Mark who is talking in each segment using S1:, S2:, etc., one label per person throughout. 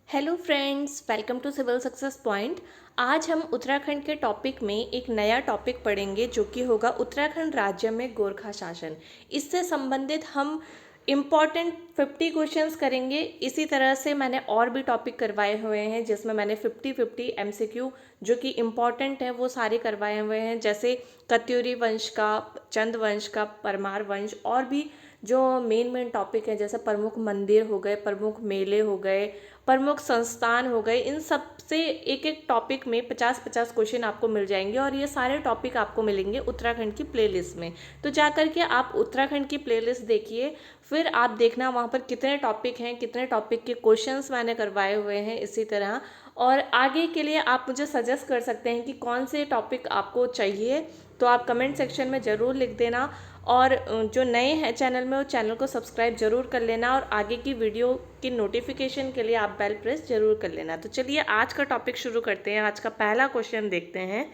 S1: Hello friends, welcome to civil success point. आज हम उत्तराखंड के टॉपिक में एक नया टॉपिक पढ़ेंगे जो कि होगा उत्तराखंड राज्य में गोरखा शासन। इससे संबंधित हम इम्पॉर्टेंट 50 क्वेश्चंस करेंगे। इसी तरह से मैंने और भी टॉपिक करवाए हुए हैं जिसमें मैंने 50-50 एमसीक्यू जो कि इम्पॉर्टेंट है वो सारे करवाए हुए हैं, जैसे कत्यूरी वंश का, चंद वंश का, परमार वंश, और भी जो मेन टॉपिक है जैसे प्रमुख मंदिर हो गए, प्रमुख मेले हो गए, प्रमुख संस्थान हो गए। इन सब से एक एक टॉपिक में 50-50 क्वेश्चन आपको मिल जाएंगे और ये सारे टॉपिक आपको मिलेंगे उत्तराखंड की प्लेलिस्ट में। तो जा करके आप उत्तराखंड की प्लेलिस्ट देखिए, फिर आप देखना वहाँ पर कितने टॉपिक हैं, कितने टॉपिक के क्वेश्चंस मैंने करवाए हुए हैं इसी तरह। और आगे के लिए आप मुझे सजेस्ट कर सकते हैं कि कौन से टॉपिक आपको चाहिए, तो आप कमेंट सेक्शन में ज़रूर लिख देना। और जो नए हैं चैनल में, वो चैनल को सब्सक्राइब जरूर कर लेना और आगे की वीडियो की नोटिफिकेशन के लिए आप बेल प्रेस जरूर कर लेना। तो चलिए आज का टॉपिक शुरू करते हैं। आज का पहला क्वेश्चन देखते हैं।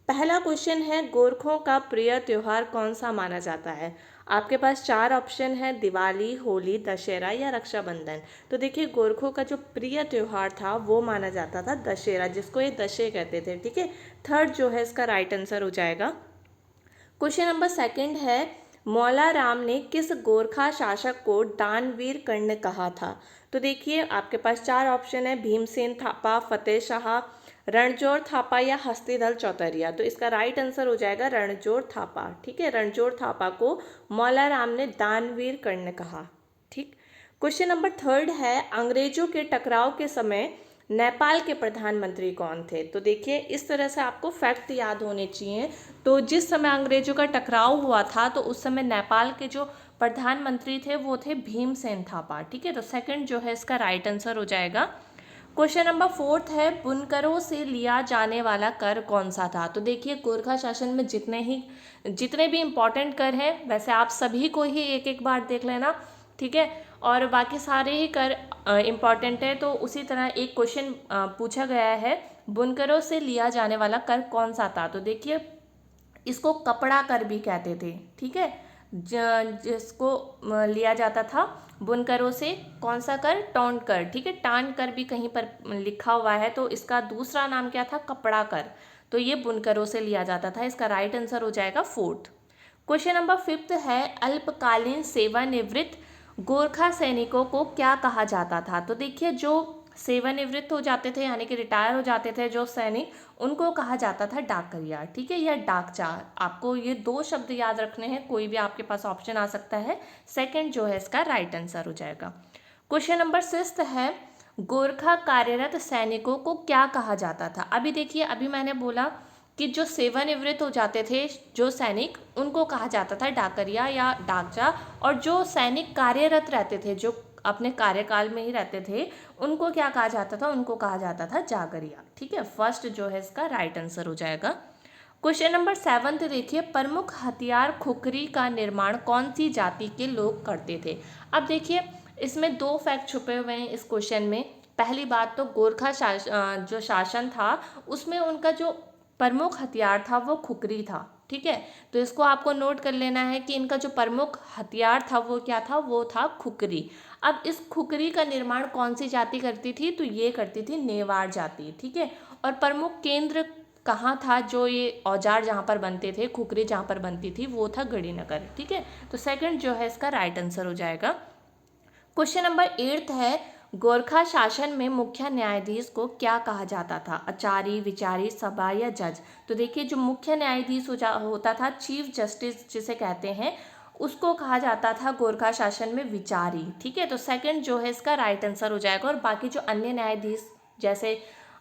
S1: पहला क्वेश्चन है, गोरखों का प्रिय त्योहार कौन सा माना जाता है? आपके पास चार ऑप्शन है, दिवाली, होली, दशहरा या रक्षाबंधन। तो देखिए, गोरखों का जो प्रिय त्योहार था वो माना जाता था दशहरा, जिसको ये दशे कहते थे। ठीक है, थर्ड जो है इसका राइट आंसर हो जाएगा। क्वेश्चन नंबर सेकंड है, मौला राम ने किस गोरखा शासक को दानवीर कर्ण कहा था? तो देखिए, आपके पास चार ऑप्शन है, भीमसेन थापा, फतेह शाह, रणजोर थापा या हस्तिदल चौतरिया। तो इसका राइट आंसर हो जाएगा रणजोर थापा। ठीक है, रणजोर थापा को मौला राम ने दानवीर कर्ण कहा। ठीक। क्वेश्चन नंबर थर्ड है, अंग्रेजों के टकराव के समय नेपाल के प्रधानमंत्री कौन थे? तो देखिए, इस तरह से आपको फैक्ट याद होने चाहिए। तो जिस समय अंग्रेजों का टकराव हुआ था तो उस समय नेपाल के जो प्रधानमंत्री थे वो थे भीमसेन थापा। ठीक है, तो सेकंड जो है इसका राइट आंसर हो जाएगा। क्वेश्चन नंबर फोर्थ है, बुनकरों से लिया जाने वाला कर कौन सा था? तो देखिए, गोरखा शासन में जितने भी इम्पोर्टेंट कर हैं, वैसे आप सभी को ही एक एक बार देख लेना। ठीक है, और बाकी सारे ही कर इम्पॉर्टेंट है। तो उसी तरह एक क्वेश्चन पूछा गया है, बुनकरों से लिया जाने वाला कर कौन सा था? तो देखिए, इसको कपड़ा कर भी कहते थे। ठीक है, जिसको लिया जाता था बुनकरों से, कौन सा कर? टॉन्ट कर। ठीक है, टान कर भी कहीं पर लिखा हुआ है, तो इसका दूसरा नाम क्या था? कपड़ा कर। तो ये बुनकरों से लिया जाता था। इसका राइट आंसर हो जाएगा फोर्थ। क्वेश्चन नंबर फिफ्थ है, अल्पकालीन सेवानिवृत्त गोरखा सैनिकों को क्या कहा जाता था? तो देखिए, जो सेवानिवृत्त हो जाते थे यानी कि रिटायर हो जाते थे जो सैनिक, उनको कहा जाता था डाकरिया। ठीक है, या डाकचार। आपको ये दो शब्द याद रखने हैं, कोई भी आपके पास ऑप्शन आ सकता है। सेकंड जो है इसका राइट आंसर हो जाएगा। क्वेश्चन नंबर सिक्स्थ है, गोरखा कार्यरत सैनिकों को क्या कहा जाता था? अभी देखिए, अभी मैंने बोला कि जो सेवानिवृत्त हो जाते थे जो सैनिक, उनको कहा जाता था डाकरिया या डाकचा, और जो सैनिक कार्यरत रहते थे, जो अपने कार्यकाल में ही रहते थे, उनको क्या कहा जाता था? उनको कहा जाता था जागरिया। ठीक है, फर्स्ट जो है इसका राइट आंसर हो जाएगा। क्वेश्चन नंबर सेवंथ देखिए, प्रमुख हथियार खुखरी का निर्माण कौन सी जाति के लोग करते थे? अब देखिए, इसमें दो फैक्ट छुपे हुए हैं इस क्वेश्चन में। पहली बात तो गोरखा जो शासन था उसमें उनका जो प्रमुख हथियार था वो खुखरी था। ठीक है, तो इसको आपको नोट कर लेना है कि इनका जो प्रमुख हथियार था वो क्या था? वो था खुखरी। अब इस खुखरी का निर्माण कौन सी जाति करती थी? तो ये करती थी नेवार जाति। ठीक है, और प्रमुख केंद्र कहाँ था? जो ये औजार जहाँ पर बनते थे, खुखरी जहाँ पर बनती थी, वो था गढ़ीनगर। ठीक है, तो सेकंड जो है इसका राइट आंसर हो जाएगा। क्वेश्चन नंबर एट्थ है, गोरखा शासन में मुख्य न्यायाधीश को क्या कहा जाता था? आचारी, विचारी, सभा या जज। तो देखिए, जो मुख्य न्यायाधीश होता था, चीफ जस्टिस जिसे कहते हैं, उसको कहा जाता था गोरखा शासन में विचारी। ठीक है, तो सेकंड जो है इसका राइट आंसर हो जाएगा। और बाकी जो अन्य न्यायाधीश जैसे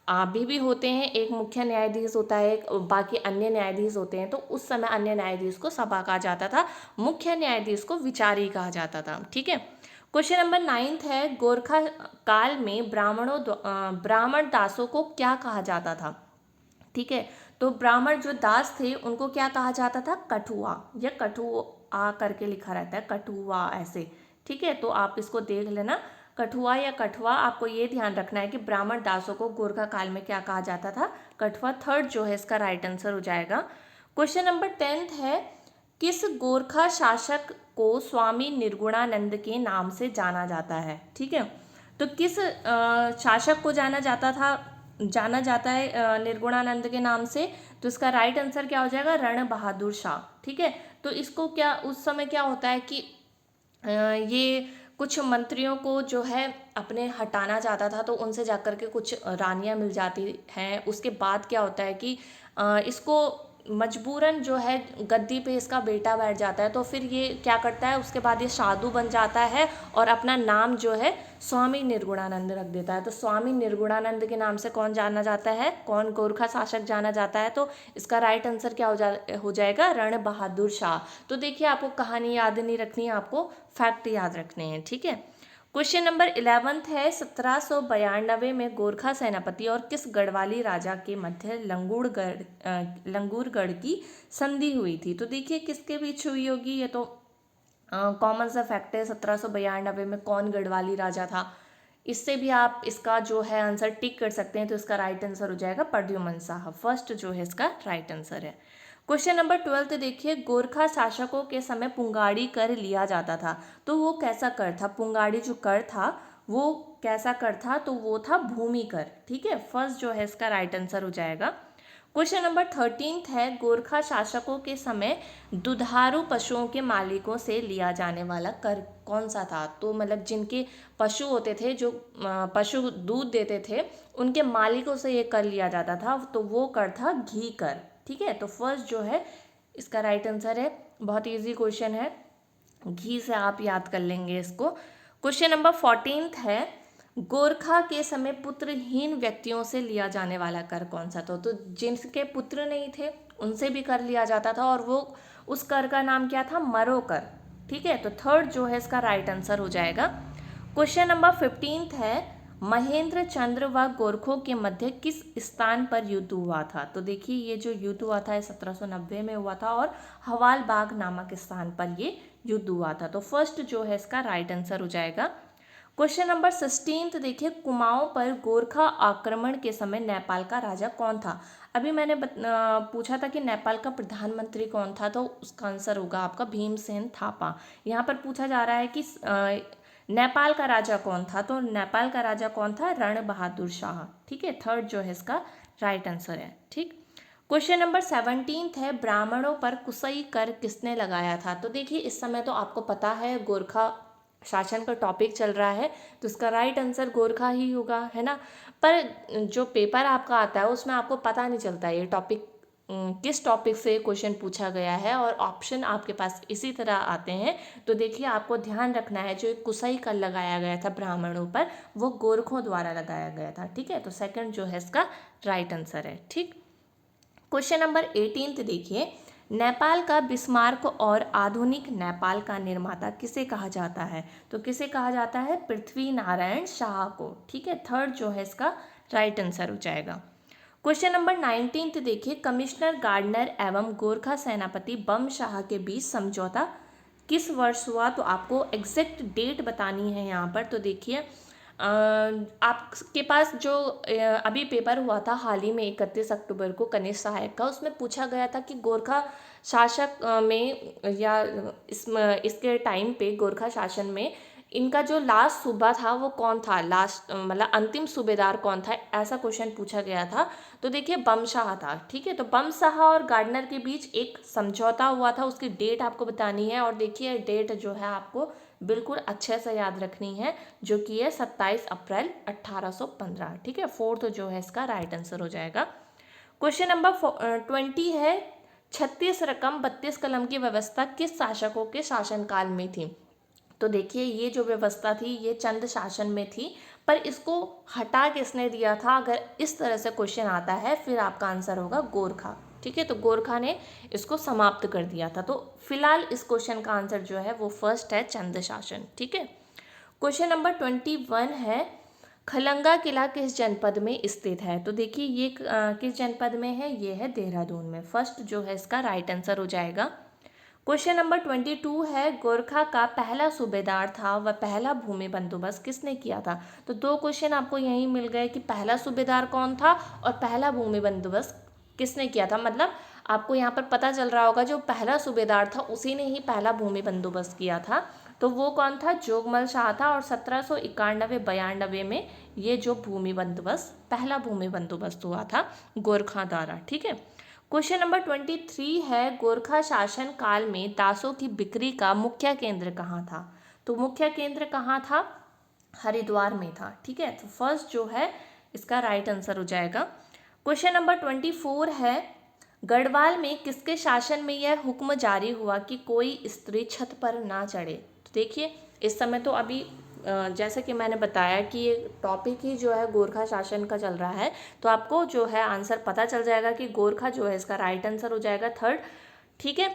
S1: अभी भी होते हैं, एक मुख्य न्यायाधीश होता है, बाकी अन्य न्यायाधीश होते हैं, तो उस समय अन्य न्यायाधीश को सभा कहा जाता था, मुख्य न्यायाधीश को विचारी कहा जाता था। ठीक है, क्वेश्चन नंबर नाइन्थ है, गोरखा काल में ब्राह्मण दासों को क्या कहा जाता था? ठीक है, तो ब्राह्मण जो दास थे उनको क्या कहा जाता था? कठुआ, या कठुआ करके लिखा रहता है, कठुआ ऐसे। ठीक है, तो आप इसको देख लेना, कठुआ या कठुआ। आपको ये ध्यान रखना है कि ब्राह्मण दासों को गोरखा काल में क्या कहा जाता था? कठुआ। थर्ड जो है इसका राइट आंसर हो जाएगा। क्वेश्चन नंबर 10th है, किस गोरखा शासक को स्वामी निर्गुणानंद के नाम से जाना जाता है? ठीक है, तो किस शासक को जाना जाता है निर्गुणानंद के नाम से? तो इसका राइट आंसर क्या हो जाएगा? रण बहादुर शाह। ठीक है, तो इसको क्या उस समय क्या होता है कि ये कुछ मंत्रियों को जो है अपने हटाना चाहता था, तो उनसे जाकर के कुछ रानियां मिल जाती हैं। उसके बाद क्या होता है कि इसको मजबूरन जो है गद्दी पे इसका बेटा बैठ जाता है, तो फिर ये क्या करता है, उसके बाद ये साधु बन जाता है और अपना नाम जो है स्वामी निर्गुणानंद रख देता है। तो स्वामी निर्गुणानंद के नाम से कौन जाना जाता है, कौन गोरखा शासक जाना जाता है? तो इसका राइट आंसर क्या हो जाएगा? रण बहादुर शाह। तो देखिए, आपको कहानी याद नहीं रखनी है, आपको फैक्ट याद रखने हैं। ठीक है, क्वेश्चन नंबर 11 है, 1792 में गोरखा सेनापति और किस गढ़वाली राजा के मध्य लंगूरगढ़ की संधि हुई थी? तो देखिए, किसके बीच हुई होगी? ये तो कॉमन सा फैक्ट है। 1792 में कौन गढ़वाली राजा था? इससे भी आप इसका जो है आंसर टिक कर सकते हैं। तो इसका राइट आंसर हो जाएगा प्रद्युमन साहब। फर्स्ट जो है इसका राइट आंसर है। क्वेश्चन नंबर 12 देखिए, गोरखा शासकों के समय पुंगाड़ी कर लिया जाता था, तो वो कैसा कर था? पुंगाड़ी जो कर था वो कैसा कर था? तो वो था भूमि कर। ठीक है, फर्स्ट जो है इसका राइट आंसर हो जाएगा। क्वेश्चन नंबर 13 है, गोरखा शासकों के समय दुधारू पशुओं के मालिकों से लिया जाने वाला कर कौन सा था? तो मतलब जिनके पशु होते थे, जो पशु दूध देते थे, उनके मालिकों से ये कर लिया जाता था, तो वो कर था घी कर। ठीक है, तो फर्स्ट जो है इसका राइट आंसर है। बहुत इजी क्वेश्चन है, घी से आप याद कर लेंगे इसको। क्वेश्चन नंबर 14 है, गोरखा के समय पुत्रहीन व्यक्तियों से लिया जाने वाला कर कौन सा था? तो जिनके पुत्र नहीं थे उनसे भी कर लिया जाता था, और वो उस कर का नाम क्या था? मरो कर। ठीक है, तो थर्ड जो है इसका राइट आंसर हो जाएगा। क्वेश्चन नंबर 15 है, महेंद्र चंद्र व गोरखों के मध्य किस स्थान पर युद्ध हुआ था? तो देखिए, ये जो युद्ध हुआ था 1790 में हुआ था, और हवाल बाग नामक स्थान पर ये युद्ध हुआ था। तो फर्स्ट जो है इसका राइट आंसर हो जाएगा। क्वेश्चन नंबर 16 देखिए, कुमाऊं पर गोरखा आक्रमण के समय नेपाल का राजा कौन था? अभी मैंने पूछा था कि नेपाल का प्रधानमंत्री कौन था, तो उसका आंसर होगा आपका भीमसेन थापा। यहाँ पर पूछा जा रहा है कि नेपाल का राजा कौन था? तो नेपाल का राजा कौन था? रण बहादुर शाह। ठीक है, थर्ड जो है इसका राइट आंसर है। ठीक, क्वेश्चन नंबर 17 है, ब्राह्मणों पर कुसई कर किसने लगाया था? तो देखिए, इस समय तो आपको पता है गोरखा शासन का टॉपिक चल रहा है, तो इसका राइट आंसर गोरखा ही होगा, है ना। पर जो पेपर आपका आता है उसमें आपको पता नहीं चलता ये टॉपिक किस टॉपिक से क्वेश्चन पूछा गया है, और ऑप्शन आपके पास इसी तरह आते हैं। तो देखिए, आपको ध्यान रखना है, जो एक कुसई कर लगाया गया था ब्राह्मणों पर, वो गोरखों द्वारा लगाया गया था। ठीक है, तो सेकंड जो है इसका राइट आंसर है। ठीक, क्वेश्चन नंबर 18 देखिए, नेपाल का बिस्मार्क और आधुनिक नेपाल का निर्माता किसे कहा जाता है? तो किसे कहा जाता है? पृथ्वी नारायण शाह को। ठीक है, थर्ड जो है इसका राइट आंसर हो जाएगा। क्वेश्चन नंबर 19 देखिए, कमिश्नर गार्डनर एवं गोरखा सेनापति बम शाह के बीच समझौता किस वर्ष हुआ? तो आपको एग्जैक्ट डेट बतानी है यहाँ पर। तो देखिए, आपके पास जो अभी पेपर हुआ था हाल ही में 31 अक्टूबर को कनिष्ठ सहायक का, उसमें पूछा गया था कि गोरखा शासक में या इसके टाइम पे गोरखा शासन में इनका जो लास्ट सूबा था वो कौन था? लास्ट मतलब अंतिम सूबेदार कौन था? ऐसा क्वेश्चन पूछा गया था। तो देखिए, बमशाह था। ठीक है, तो बमशाह और गार्डनर के बीच एक समझौता हुआ था, उसकी डेट आपको बतानी है। और देखिए, डेट जो है आपको बिल्कुल अच्छे से याद रखनी है, जो कि है 27 अप्रैल 1815। ठीक है, फोर्थ जो है इसका राइट आंसर हो जाएगा। क्वेश्चन नंबर 20 है, 36 रकम 32 कलम की व्यवस्था किस शासकों के शासनकाल में थी? तो देखिए, ये जो व्यवस्था थी ये चंद शासन में थी, पर इसको हटा किसने दिया था? अगर इस तरह से क्वेश्चन आता है फिर आपका आंसर होगा गोरखा। ठीक है, तो गोरखा ने इसको समाप्त कर दिया था। तो फिलहाल इस क्वेश्चन का आंसर जो है वो फर्स्ट है, चंद शासन। ठीक है, क्वेश्चन नंबर 21 है, खलंगा किला किस जनपद में स्थित है? तो देखिए, ये किस जनपद में है? ये है देहरादून में। फर्स्ट जो है इसका राइट आंसर हो जाएगा। क्वेश्चन नंबर 22 है, गोरखा का पहला सूबेदार था वह पहला भूमि बंदोबस्त किसने किया था? तो दो क्वेश्चन आपको यहीं मिल गए कि पहला सूबेदार कौन था और पहला भूमि बंदोबस्त किसने किया था। मतलब आपको यहाँ पर पता चल रहा होगा, जो पहला सूबेदार था उसी ने ही पहला भूमि बंदोबस्त किया था। तो वो कौन था, जोगमल शाह था। और 1791-92 में ये जो भूमि बंदोबस्त, पहला भूमि बंदोबस्त हुआ था गोरखा द्वारा। ठीक है। क्वेश्चन नंबर 23 है, गोरखा शासन काल में दासों की बिक्री का मुख्य केंद्र कहाँ था? तो मुख्य केंद्र कहाँ था, हरिद्वार में था। ठीक है, तो फर्स्ट जो है इसका राइट आंसर हो जाएगा। क्वेश्चन नंबर 24 है, गढ़वाल में किसके शासन में यह हुक्म जारी हुआ कि कोई स्त्री छत पर ना चढ़े? तो देखिए इस समय तो अभी जैसे कि मैंने बताया कि ये टॉपिक ही जो है गोरखा शासन का चल रहा है, तो आपको जो है आंसर पता चल जाएगा कि गोरखा जो है इसका राइट आंसर हो जाएगा थर्ड। ठीक है,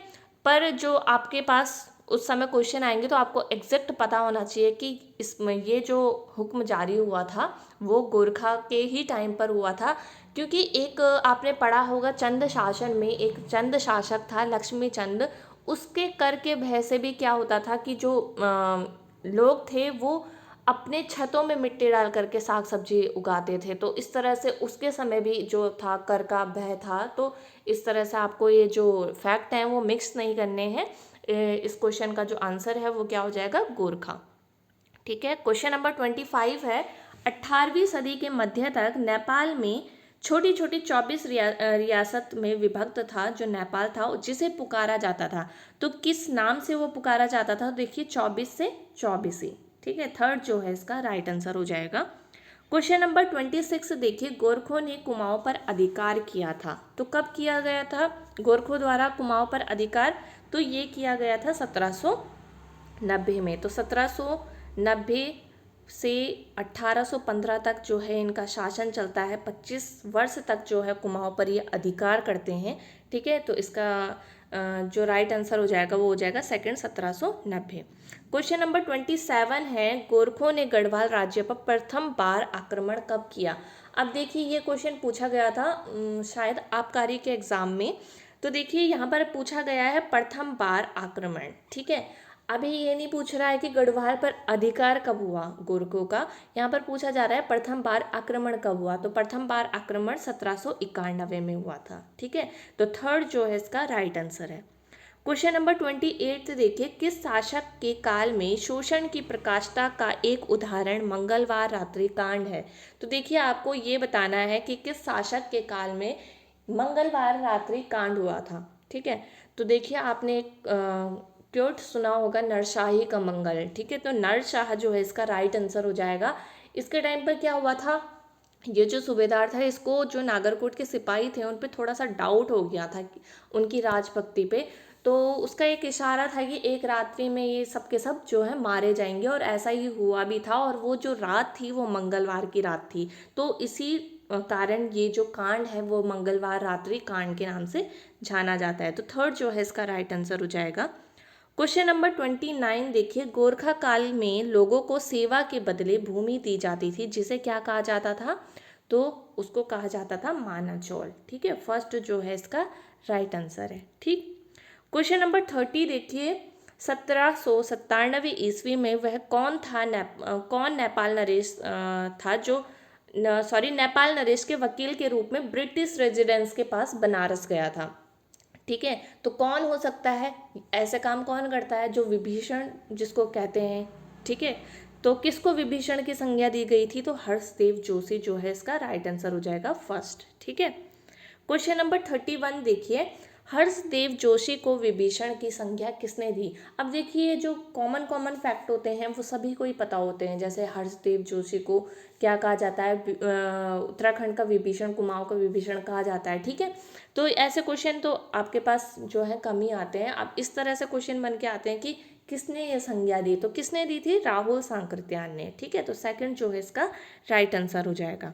S1: पर जो आपके पास उस समय क्वेश्चन आएंगे तो आपको एग्जैक्ट पता होना चाहिए कि इसमें ये जो हुक्म जारी हुआ था वो गोरखा के ही टाइम पर हुआ था। क्योंकि एक आपने पढ़ा होगा चंद शासन में एक चंद शासक था लक्ष्मी चंद, उसके कर के भय से भी क्या होता था कि जो लोग थे वो अपने छतों में मिट्टी डाल करके साग सब्जी उगाते थे। तो इस तरह से उसके समय भी जो था कर का भय था। तो इस तरह से आपको ये जो फैक्ट हैं वो मिक्स नहीं करने हैं। इस क्वेश्चन का जो आंसर है वो क्या हो जाएगा, गोरखा। ठीक है। क्वेश्चन नंबर 25 है, 18वीं सदी के मध्य तक नेपाल में छोटी छोटी 24 रियासत में विभक्त था जो नेपाल था, जिसे पुकारा जाता था। तो किस नाम से वो पुकारा जाता था? देखिए 24 से 24 ही। ठीक है, थर्ड जो है इसका राइट आंसर हो जाएगा। क्वेश्चन नंबर 26 देखिए, गोरखों ने कुमाऊं पर अधिकार किया था। तो कब किया गया था गोरखों द्वारा कुमाऊं पर अधिकार? तो ये किया गया था 1790 में। तो 1790 से 1815 तक जो है इनका शासन चलता है। 25 वर्ष तक जो है कुमाऊं पर ये अधिकार करते हैं। ठीक है, तो इसका जो राइट आंसर हो जाएगा वो हो जाएगा सेकंड 1790। क्वेश्चन नंबर 27 है, गोरखों ने गढ़वाल राज्य पर प्रथम बार आक्रमण कब किया? अब देखिए ये क्वेश्चन पूछा गया था शायद आबकारी के एग्जाम में। तो देखिए यहाँ पर पूछा गया है प्रथम बार आक्रमण। ठीक है, अभी ये नहीं पूछ रहा है कि गढ़वाल पर अधिकार कब हुआ गोरखों का, यहाँ पर पूछा जा रहा है प्रथम बार आक्रमण कब हुआ। तो प्रथम बार आक्रमण 1791 में हुआ था। ठीक है, तो थर्ड जो है इसका राइट आंसर है। क्वेश्चन नंबर 28 देखिए, किस शासक के काल में शोषण की प्रकाष्ठा का एक उदाहरण मंगलवार रात्रि कांड है? तो देखिए आपको ये बताना है कि किस शासक के काल में मंगलवार रात्रि कांड हुआ था। ठीक है, तो देखिए आपने क्योट सुना होगा नरशाही का मंगल। ठीक है, तो नरशाह जो है इसका राइट आंसर हो जाएगा। इसके टाइम पर क्या हुआ था, ये जो सूबेदार था इसको जो नागरकोट के सिपाही थे उन पे थोड़ा सा डाउट हो गया था उनकी राजभक्ति पे। तो उसका एक इशारा था कि एक रात्रि में ये सब के सब जो है मारे जाएंगे, और ऐसा ही हुआ भी था। और वो जो रात थी वो मंगलवार की रात थी। तो इसी कारण ये जो कांड है वो मंगलवार रात्रि कांड के नाम से जाना जाता है। तो थर्ड जो है इसका राइट आंसर हो जाएगा। क्वेश्चन नंबर 29 देखिए, गोरखा काल में लोगों को सेवा के बदले भूमि दी जाती थी जिसे क्या कहा जाता था? तो उसको कहा जाता था मानव चौल। ठीक है, फर्स्ट जो है इसका राइट आंसर है। ठीक। क्वेश्चन नंबर 30 देखिए, 1797 ईस्वी में वह कौन था कौन नेपाल नरेश था जो नेपाल नरेश के वकील के रूप में ब्रिटिश रेजिडेंस के पास बनारस गया था? ठीक है, तो कौन हो सकता है, ऐसे काम कौन करता है, जो विभीषण जिसको कहते हैं। ठीक है, तो किसको विभीषण की संज्ञा दी गई थी? तो हर्षदेव जोशी जो है इसका राइट आंसर हो जाएगा फर्स्ट। ठीक है। क्वेश्चन नंबर 31 देखिए, हर्षदेव जोशी को विभीषण की संज्ञा किसने दी? अब देखिए जो कॉमन कॉमन फैक्ट होते हैं वो सभी को ही पता होते हैं। जैसे हर्षदेव जोशी को क्या कहा जाता है, उत्तराखंड का विभीषण, कुमाऊं का विभीषण कहा जाता है। ठीक है, तो ऐसे क्वेश्चन तो आपके पास जो है कम ही आते हैं। अब इस तरह से क्वेश्चन बन के आते हैं कि किसने ये संज्ञा दी? तो किसने दी थी? राहुल सांकृत्यायन ने। ठीक है, तो सेकंड जो है इसका राइट आंसर हो जाएगा।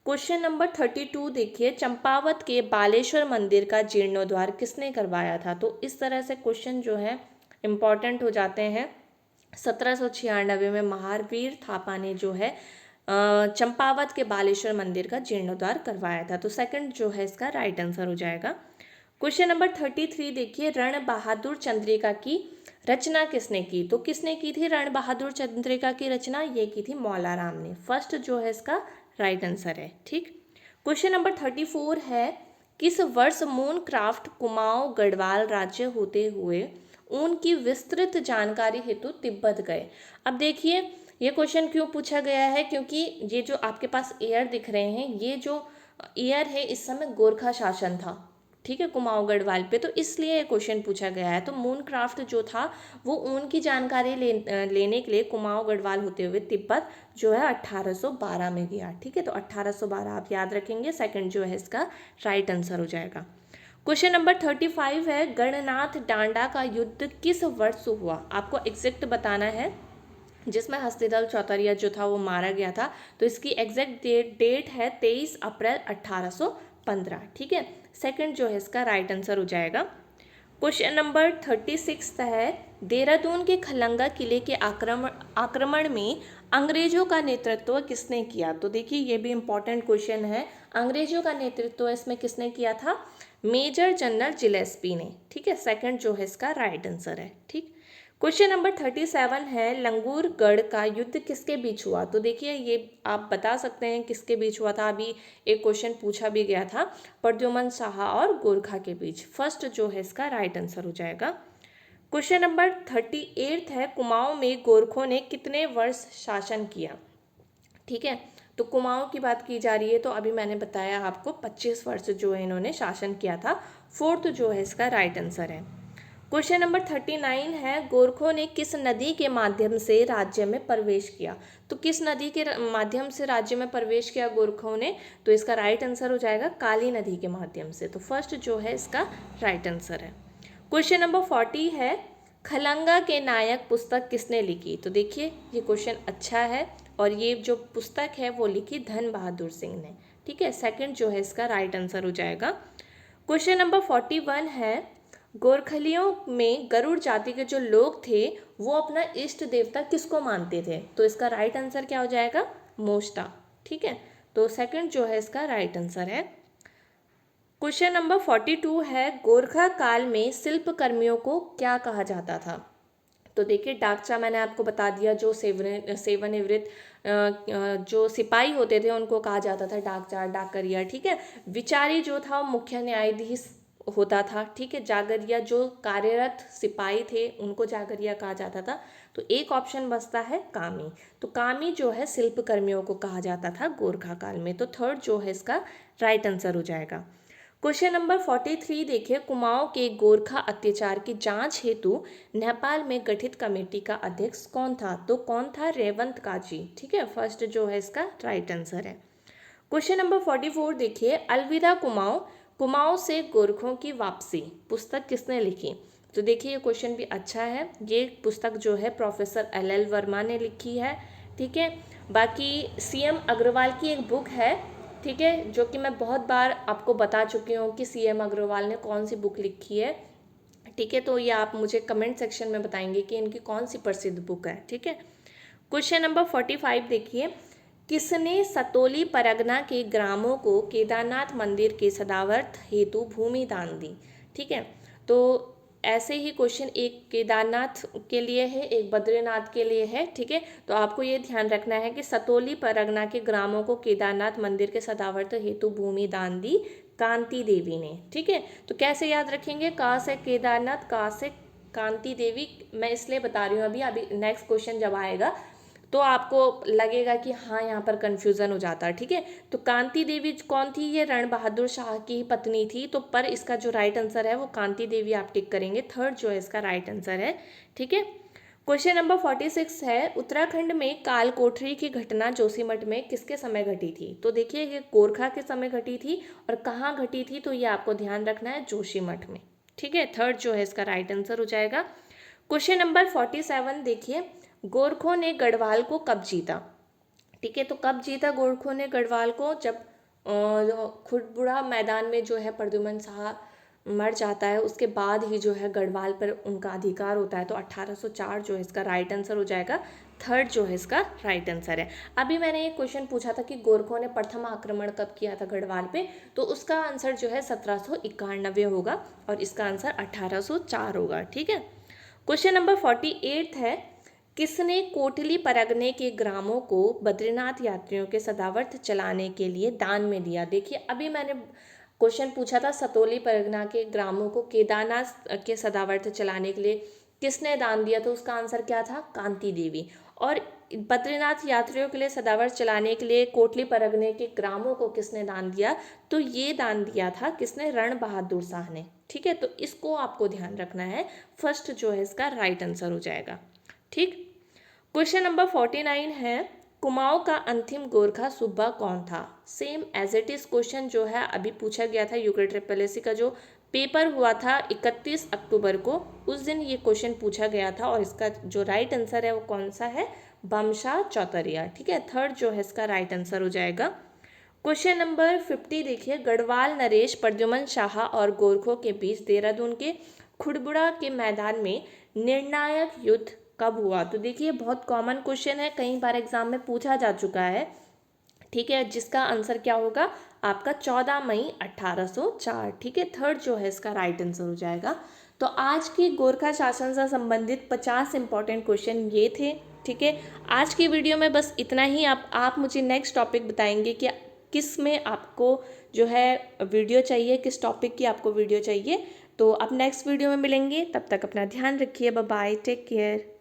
S1: क्वेश्चन नंबर 32 देखिए, चंपावत के बालेश्वर मंदिर का जीर्णोद्धार किसने करवाया था? तो इस तरह से क्वेश्चन जो है इम्पॉर्टेंट हो जाते हैं। 1796 में महावीर थापा ने जो है चंपावत के बालेश्वर मंदिर का जीर्णोद्धार करवाया था। तो सेकंड जो है इसका राइट आंसर हो जाएगा। क्वेश्चन नंबर 33 देखिए, रण बहादुर चंद्रिका की रचना किसने की? तो किसने की थी रण बहादुर चंद्रिका की रचना? ये की थी मौलाराम ने। फर्स्ट जो है इसका राइट आंसर है। ठीक। क्वेश्चन नंबर 34 है, किस वर्ष मून क्राफ्ट कुमाऊं गढ़वाल राज्य होते हुए ऊन की विस्तृत जानकारी हेतु तिब्बत गए। अब देखिए ये क्वेश्चन क्यों पूछा गया है, क्योंकि ये जो आपके पास ईयर दिख रहे हैं, ये जो ईयर है इस समय गोरखा शासन था, ठीक है, कुमाऊं गढ़वाल पे, तो इसलिए ये क्वेश्चन पूछा गया है। तो मून क्राफ्ट जो था वो ऊन की जानकारी लेने के लिए कुमाऊं गढ़वाल होते हुए तिब्बत जो है 1812 में गया, ठीक है। तो 1812 आप याद रखेंगे, सेकंड जो है इसका राइट आंसर हो जाएगा। क्वेश्चन नंबर 35 है, गणनाथ डांडा का युद्ध किस वर्ष हुआ? आपको एग्जैक्ट बताना है, जिसमें हस्तिदल चौतरिया जो था वो मारा गया था। तो इसकी एग्जैक्ट डेट है 23 अप्रैल 1815, ठीक है। सेकंड जो है इसका राइट आंसर हो जाएगा। क्वेश्चन नंबर 36 है, देहरादून के खलंगा किले के आक्रमण में अंग्रेजों का नेतृत्व किसने किया? तो देखिए ये भी इंपॉर्टेंट क्वेश्चन है। अंग्रेजों का नेतृत्व इसमें किसने किया था? मेजर जनरल जिलेस्पी ने, ठीक है। सेकंड जो है इसका राइट आंसर है, ठीक। क्वेश्चन नंबर 37 है, लंगूरगढ़ का युद्ध किसके बीच हुआ? तो देखिए ये आप बता सकते हैं किसके बीच हुआ था। अभी एक क्वेश्चन पूछा भी गया था, प्रद्युमन शाह और गोरखा के बीच। फर्स्ट जो है इसका राइट आंसर हो जाएगा। क्वेश्चन नंबर 38 है, कुमाऊं में गोरखों ने कितने वर्ष शासन किया? ठीक है, तो कुमाऊं की बात की जा रही है, तो अभी मैंने बताया आपको 25 वर्ष जो है इन्होंने शासन किया था। फोर्थ जो है इसका राइट आंसर है। क्वेश्चन नंबर 39 है, गोरखों ने किस नदी के माध्यम से राज्य में प्रवेश किया? तो किस नदी के माध्यम से राज्य में प्रवेश किया गोरखों ने? तो इसका राइट आंसर हो जाएगा काली नदी के माध्यम से। तो फर्स्ट जो है इसका राइट आंसर है। क्वेश्चन नंबर 40 है, खलंगा के नायक पुस्तक किसने लिखी? तो देखिए ये क्वेश्चन अच्छा है, और ये जो पुस्तक है वो लिखी धन बहादुर सिंह ने, ठीक है। सेकंड जो है इसका राइट आंसर हो जाएगा। क्वेश्चन नंबर 41 है, गोरखलियों में गरुड़ जाति के जो लोग थे वो अपना इष्ट देवता किसको मानते थे? तो इसका राइट आंसर क्या हो जाएगा? मोष्टा, ठीक है। तो सेकंड जो है इसका राइट आंसर है। क्वेश्चन नंबर 42 है, गोरखा काल में शिल्प कर्मियों को क्या कहा जाता था? तो देखिए डाकचा मैंने आपको बता दिया, जो सेवानिवृत्त जो सिपाही होते थे उनको कहा जाता था डाकचार, डाकरिया, ठीक है। विचारी जो था वो मुख्य न्यायाधीश होता था, ठीक है। जागरिया जो कार्यरत सिपाही थे उनको जागरिया कहा जाता था। तो एक ऑप्शन बचता है कामी, तो कामी जो है शिल्प कर्मियों को कहा जाता था गोरखा काल में। तो थर्ड जो है इसका राइट आंसर हो जाएगा। क्वेश्चन नंबर 43 देखिए, कुमाऊं के गोरखा अत्याचार की जांच हेतु नेपाल में गठित कमेटी का अध्यक्ष कौन था? तो कौन था? रेवंत काजी, ठीक है। फर्स्ट जो है इसका राइट आंसर है। क्वेश्चन नंबर 44 देखिए, अलविदा कुमाऊं, कुमाऊं से गोरखों की वापसी पुस्तक किसने लिखी? तो देखिए ये क्वेश्चन भी अच्छा है। ये पुस्तक जो है प्रोफेसर एल वर्मा ने लिखी है, ठीक है। बाकी सीएम अग्रवाल की एक बुक है, ठीक है, जो कि मैं बहुत बार आपको बता चुकी हूँ कि सीएम अग्रवाल ने कौन सी बुक लिखी है, ठीक है। तो ये आप मुझे कमेंट सेक्शन में बताएंगे कि इनकी कौन सी प्रसिद्ध बुक है, ठीक है। क्वेश्चन नंबर 45 देखिए, किसने सतोली परगना के ग्रामों को केदारनाथ मंदिर के सदावर्त हेतु भूमि दान दी? ठीक है, तो ऐसे ही क्वेश्चन एक केदारनाथ के लिए है, एक बद्रीनाथ के लिए है, ठीक है। तो आपको ये ध्यान रखना है कि सतोली परगना के ग्रामों को केदारनाथ मंदिर के सदावर्त हेतु भूमि दान दी कांति देवी ने, ठीक है। तो कैसे याद रखेंगे? का से केदारनाथ, का से कांति देवी। मैं इसलिए बता रही हूँ अभी नेक्स्ट क्वेश्चन जब आएगा तो आपको लगेगा कि हाँ यहाँ पर कन्फ्यूज़न हो जाता है, ठीक है। तो कांति देवी कौन थी? ये रण बहादुर शाह की ही पत्नी थी। तो पर इसका जो राइट आंसर है वो कांति देवी आप टिक करेंगे। थर्ड जो है इसका राइट आंसर है, ठीक है। क्वेश्चन नंबर 46 है, उत्तराखंड में काल कोठरी की घटना जोशीमठ में किसके समय घटी थी? तो देखिए ये गोरखा के समय घटी थी, और कहाँ घटी थी? तो ये आपको ध्यान रखना है, जोशीमठ में, ठीक है। थर्ड जो है इसका राइट आंसर हो जाएगा। क्वेश्चन नंबर 47 देखिए, गोरखों ने गढ़वाल को कब जीता? ठीक है, तो कब जीता गोरखों ने गढ़वाल को? जब खुटबुड़ा मैदान में जो है प्रद्युमन शाह मर जाता है, उसके बाद ही जो है गढ़वाल पर उनका अधिकार होता है। तो 1804 जो है इसका राइट आंसर हो जाएगा। थर्ड जो है इसका राइट आंसर है। अभी मैंने एक क्वेश्चन पूछा था कि गोरखों ने प्रथम आक्रमण कब किया था गढ़वाल पे, तो उसका आंसर जो है 1791 होगा, और इसका आंसर 1804 होगा, ठीक है। क्वेश्चन नंबर 48 है, किसने कोटली परगने के ग्रामों को बद्रीनाथ यात्रियों के सदावर्त चलाने के लिए दान में दिया? देखिए अभी मैंने क्वेश्चन पूछा था सतोली परगना के ग्रामों को केदारनाथ के सदावर्त चलाने के लिए किसने दान दिया, तो उसका आंसर क्या था, कांति देवी। और बद्रीनाथ यात्रियों के लिए सदावर्त चलाने के लिए कोटली परगने के ग्रामों को किसने दान दिया, तो ये दान दिया था किसने, रण बहादुर शाह ने। ठीक है, तो इसको आपको ध्यान रखना है, फर्स्ट जो है इसका राइट आंसर हो जाएगा। ठीक। क्वेश्चन नंबर 49 है, कुमाऊं का अंतिम गोरखा सूबा कौन था। Same as it is question जो है अभी पूछा गया था, यूके का जो पेपर हुआ था 31 अक्टूबर को, उस दिन ये क्वेश्चन पूछा गया था। और इसका जो राइट आंसर है वो कौन सा है, बमशा चौतरिया। ठीक है, थर्ड जो है इसका राइट आंसर हो जाएगा। क्वेश्चन नंबर 50 देखिए, गढ़वाल नरेश प्रद्युमन शाह और गोरखों के बीच देहरादून के खुड़बुड़ा के मैदान में निर्णायक युद्ध कब हुआ। तो देखिए बहुत कॉमन क्वेश्चन है, कई बार एग्जाम में पूछा जा चुका है। ठीक है, जिसका आंसर क्या होगा आपका 14 मई 1804। ठीक है, थर्ड जो है इसका राइट आंसर हो जाएगा। तो आज की गोरखा शासन से संबंधित 50 इंपॉर्टेंट क्वेश्चन ये थे। ठीक है, आज की वीडियो में बस इतना ही। आप मुझे नेक्स्ट टॉपिक बताएंगे कि किस में आपको जो है वीडियो चाहिए, किस टॉपिक की आपको वीडियो चाहिए। तो आप नेक्स्ट वीडियो में मिलेंगे, तब तक अपना ध्यान रखिए, बाय बाय, टेक केयर।